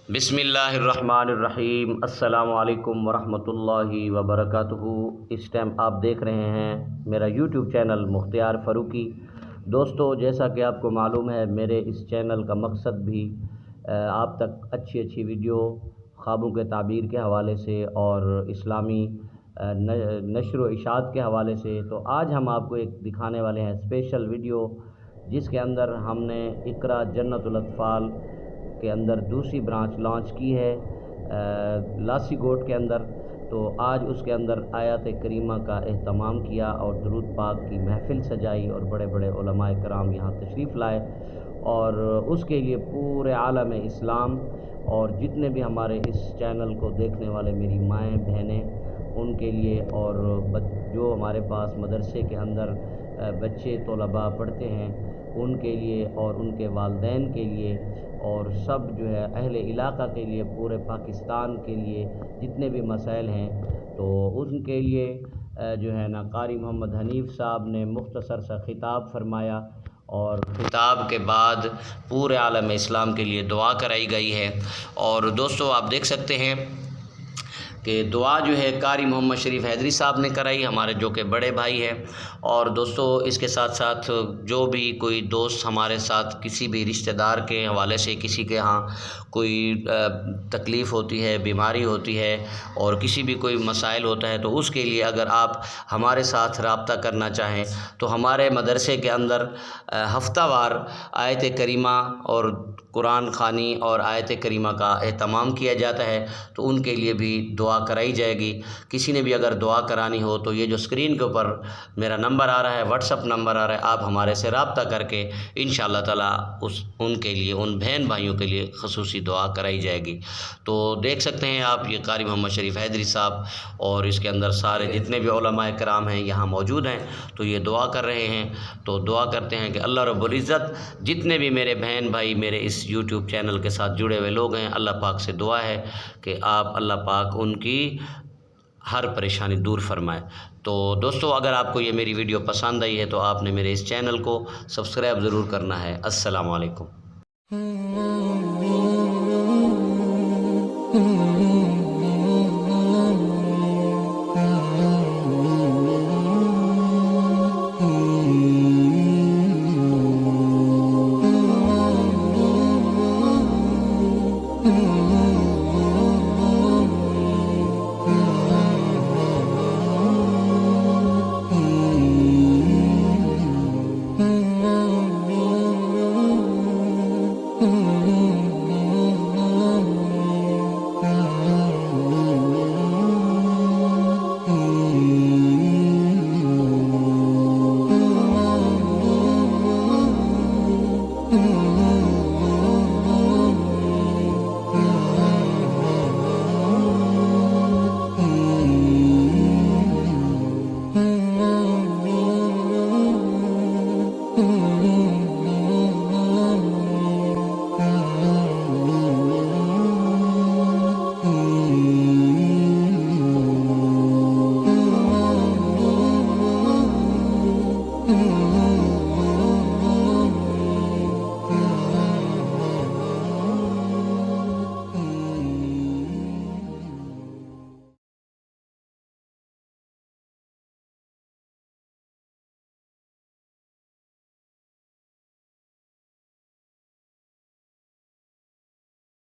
بسم اللہ الرحمن الرحیم۔ السلام علیکم ورحمۃ اللہ وبرکاتہ۔ اس ٹائم آپ دیکھ رہے ہیں میرا یوٹیوب چینل مختار فاروقی۔ دوستو، جیسا کہ آپ کو معلوم ہے، میرے اس چینل کا مقصد بھی آپ تک اچھی ویڈیو خوابوں کے تعبیر کے حوالے سے اور اسلامی نشر و اشاعت کے حوالے سے۔ تو آج ہم آپ کو ایک دکھانے والے ہیں اسپیشل ویڈیو، جس کے اندر ہم نے اقرا جنت الاطفال کے اندر دوسری برانچ لانچ کی ہے لاسی گوٹ کے اندر۔ تو آج اس کے اندر آیات کریمہ کا اہتمام کیا اور درود پاک کی محفل سجائی اور بڑے بڑے علماء کرام یہاں تشریف لائے، اور اس کے لیے پورے عالم اسلام اور جتنے بھی ہمارے اس چینل کو دیکھنے والے میری مائیں بہنیں، ان کے لیے، اور جو ہمارے پاس مدرسے کے اندر بچے طلباء پڑھتے ہیں ان کے لیے اور ان کے والدین کے لیے، اور سب جو ہے اہل علاقہ کے لیے، پورے پاکستان کے لیے جتنے بھی مسائل ہیں، تو ان کے لیے جو ہے نا قاری محمد حنیف صاحب نے مختصر سا خطاب فرمایا، اور خطاب کے بعد پورے عالم اسلام کے لیے دعا کرائی گئی ہے۔ اور دوستو، آپ دیکھ سکتے ہیں کہ دعا جو ہے قاری محمد شریف حیدری صاحب نے کرائی، ہمارے جو کہ بڑے بھائی ہیں۔ اور دوستو، اس کے ساتھ ساتھ جو بھی کوئی دوست ہمارے ساتھ کسی بھی رشتہ دار کے حوالے سے کسی کے ہاں کوئی تکلیف ہوتی ہے، بیماری ہوتی ہے، اور کسی بھی کوئی مسائل ہوتا ہے، تو اس کے لیے اگر آپ ہمارے ساتھ رابطہ کرنا چاہیں تو ہمارے مدرسے کے اندر ہفتہ وار آیت کریمہ اور قرآن خوانی اور آیت کریمہ کا اہتمام کیا جاتا ہے، تو ان کے لیے بھی دعا کرائی جائے گی۔ کسی نے بھی اگر دعا کرانی ہو تو یہ جو اسکرین کے اوپر میرا نمبر آ رہا ہے، واٹس اپ نمبر آ رہا ہے، آپ ہمارے سے رابطہ کر کے انشاءاللہ تعالیٰ ان کے لیے، ان بہن بھائیوں کے لیے خصوصی دعا کرائی جائے گی۔ تو دیکھ سکتے ہیں آپ، یہ قاری محمد شریف حیدری صاحب اور اس کے اندر سارے جتنے بھی علماء کرام ہیں یہاں موجود ہیں، تو یہ دعا کر رہے ہیں۔ تو دعا کرتے ہیں کہ اللہ رب العزت جتنے بھی میرے بہن بھائی میرے اس یوٹیوب چینل کے ساتھ جڑے ہوئے لوگ ہیں، اللہ پاک سے دعا ہے کہ آپ اللہ پاک ان کی ہر پریشانی دور فرمائے۔ تو دوستو، اگر آپ کو یہ میری ویڈیو پسند آئی ہے تو آپ نے میرے اس چینل کو سبسکرائب ضرور کرنا ہے۔ السلام علیکم۔